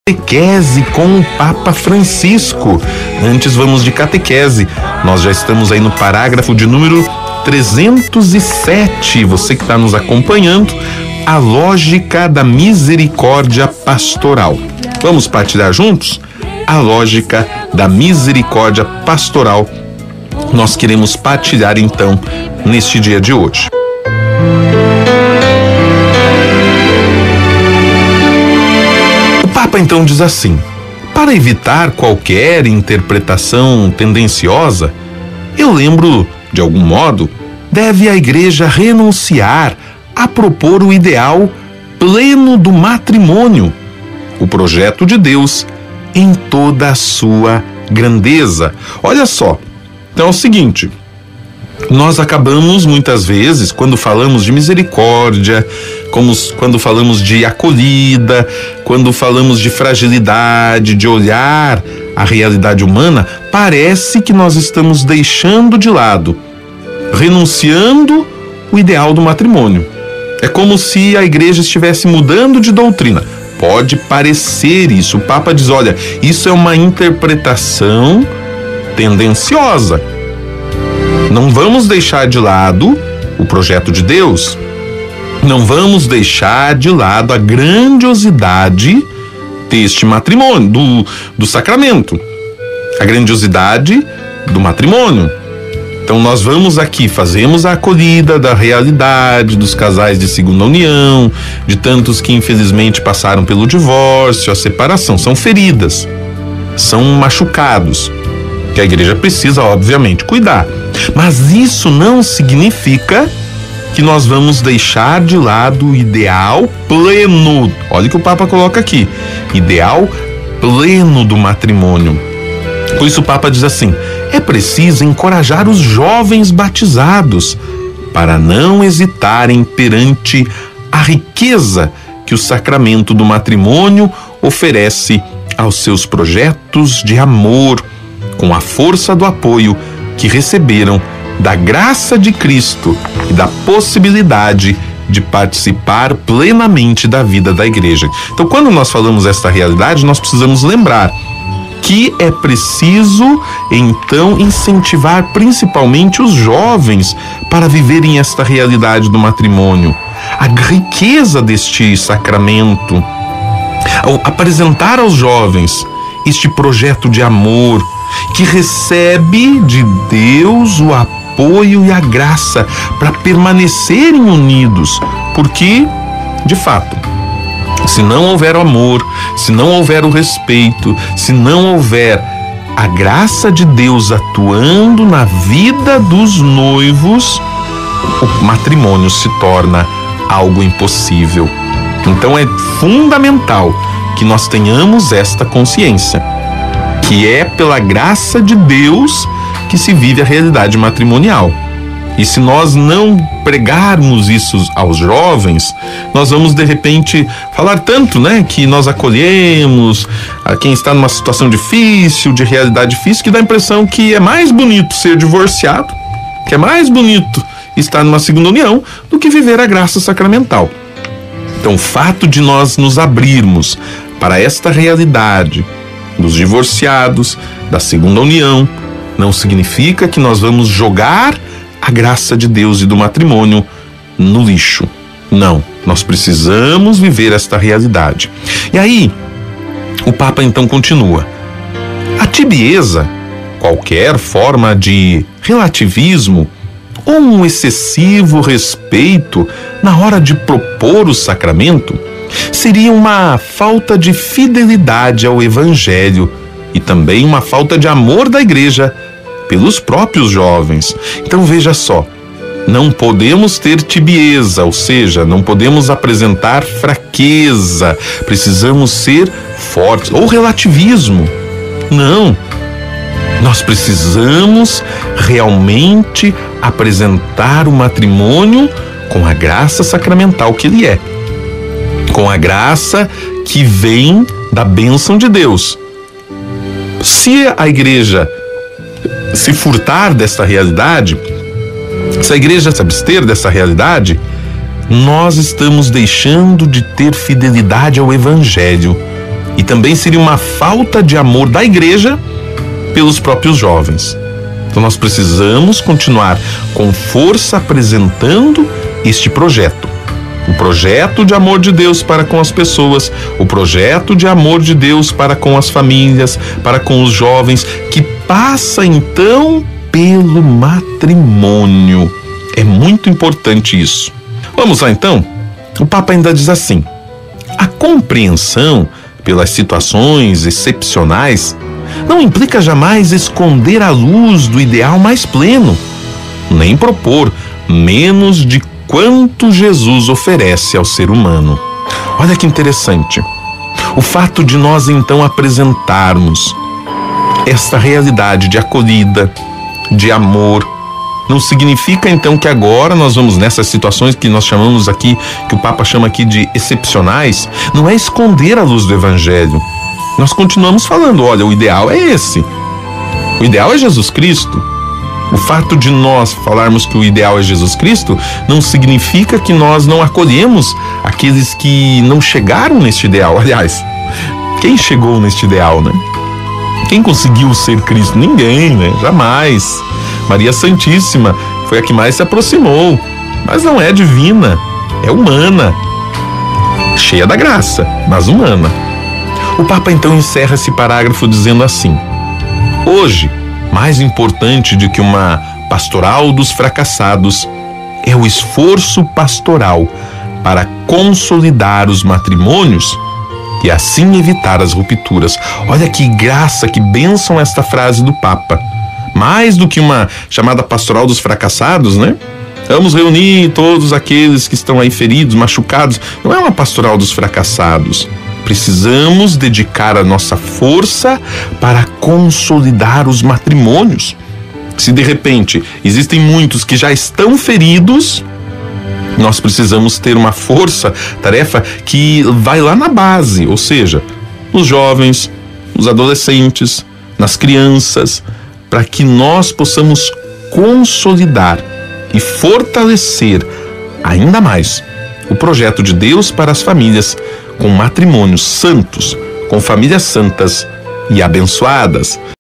Catequese com o Papa Francisco. Antes vamos de catequese. Nós já estamos aí no parágrafo de número 307. Você que está nos acompanhando, a lógica da misericórdia pastoral. Vamos partilhar juntos? A lógica da misericórdia pastoral. Nós queremos partilhar então neste dia de hoje. O Papa então diz assim: para evitar qualquer interpretação tendenciosa, eu lembro, de algum modo, deve a Igreja renunciar a propor o ideal pleno do matrimônio, o projeto de Deus em toda a sua grandeza. Olha só, então é o seguinte, nós acabamos muitas vezes, quando falamos de misericórdia, quando falamos de acolhida, quando falamos de fragilidade, de olhar a realidade humana, parece que nós estamos deixando de lado, renunciando o ideal do matrimônio. É como se a igreja estivesse mudando de doutrina. Pode parecer isso. O Papa diz, olha, isso é uma interpretação tendenciosa. Não vamos deixar de lado o projeto de Deus. Não vamos deixar de lado a grandiosidade deste matrimônio, do sacramento. A grandiosidade do matrimônio. Então nós vamos aqui, fazemos a acolhida da realidade dos casais de segunda união, de tantos que infelizmente passaram pelo divórcio, a separação. São feridas, são machucados, que a igreja precisa, obviamente, cuidar. Mas isso não significa que nós vamos deixar de lado o ideal pleno. Olha o que o Papa coloca aqui: ideal pleno do matrimônio. Por isso o Papa diz assim: é preciso encorajar os jovens batizados para não hesitarem perante a riqueza que o sacramento do matrimônio oferece aos seus projetos de amor, com a força do apoio que receberam da graça de Cristo e da possibilidade de participar plenamente da vida da igreja. Então, quando nós falamos esta realidade, nós precisamos lembrar que é preciso, então, incentivar principalmente os jovens para viverem esta realidade do matrimônio, a riqueza deste sacramento, ao apresentar aos jovens este projeto de amor que recebe de Deus o apoio e a graça para permanecerem unidos, porque, de fato, se não houver o amor, se não houver o respeito, se não houver a graça de Deus atuando na vida dos noivos, o matrimônio se torna algo impossível. Então é fundamental que nós tenhamos esta consciência, que é pela graça de Deus que se vive a realidade matrimonial. E se nós não pregarmos isso aos jovens, nós vamos de repente falar tanto, que nós acolhemos a quem está numa situação difícil, de realidade difícil, que dá a impressão que é mais bonito ser divorciado, que é mais bonito estar numa segunda união do que viver a graça sacramental. Então, o fato de nós nos abrirmos para esta realidade dos divorciados, da segunda união, não significa que nós vamos jogar a graça de Deus e do matrimônio no lixo. Não, nós precisamos viver esta realidade. E aí, o Papa então continua: a tibieza, qualquer forma de relativismo ou um excessivo respeito na hora de propor o sacramento, seria uma falta de fidelidade ao Evangelho e também uma falta de amor da igreja pelos próprios jovens. Então veja só, não podemos ter tibieza, ou seja, não podemos apresentar fraqueza, precisamos ser fortes, ou relativismo. Não, nós precisamos realmente apresentar o matrimônio com a graça sacramental que ele é, com a graça que vem da bênção de Deus. Se a igreja se furtar desta realidade, se a igreja se abster dessa realidade, nós estamos deixando de ter fidelidade ao Evangelho, E também seria uma falta de amor da igreja pelos próprios jovens. Então nós precisamos continuar com força apresentando este projeto. O projeto de amor de Deus para com as pessoas, o projeto de amor de Deus para com as famílias, para com os jovens, que passa então pelo matrimônio. É muito importante isso. Vamos lá então? O Papa ainda diz assim: a compreensão pelas situações excepcionais não implica jamais esconder a luz do ideal mais pleno, nem propor menos de quanto Jesus oferece ao ser humano. Olha que interessante. O fato de nós então apresentarmos esta realidade de acolhida, de amor, não significa então que agora nós vamos nessas situações que nós chamamos aqui, que o Papa chama aqui de excepcionais, não é esconder a luz do Evangelho. Nós continuamos falando, olha, o ideal é esse. O ideal é Jesus Cristo. O fato de nós falarmos que o ideal é Jesus Cristo não significa que nós não acolhemos aqueles que não chegaram neste ideal. Aliás, quem chegou neste ideal, né? Quem conseguiu ser Cristo? Ninguém, né? Jamais. Maria Santíssima foi a que mais se aproximou, mas não é divina, é humana, cheia da graça, mas humana. O Papa então encerra esse parágrafo dizendo assim: hoje, mais importante do que uma pastoral dos fracassados é o esforço pastoral para consolidar os matrimônios e assim evitar as rupturas. Olha que graça, que bênção esta frase do Papa. Mais do que uma chamada pastoral dos fracassados, né? Vamos reunir todos aqueles que estão aí feridos, machucados. Não é uma pastoral dos fracassados. Precisamos dedicar a nossa força para consolidar os matrimônios. Se de repente existem muitos que já estão feridos, nós precisamos ter uma tarefa que vai lá na base, ou seja, nos jovens, nos adolescentes, nas crianças, para que nós possamos consolidar e fortalecer ainda mais o projeto de Deus para as famílias, com matrimônios santos, com famílias santas e abençoadas.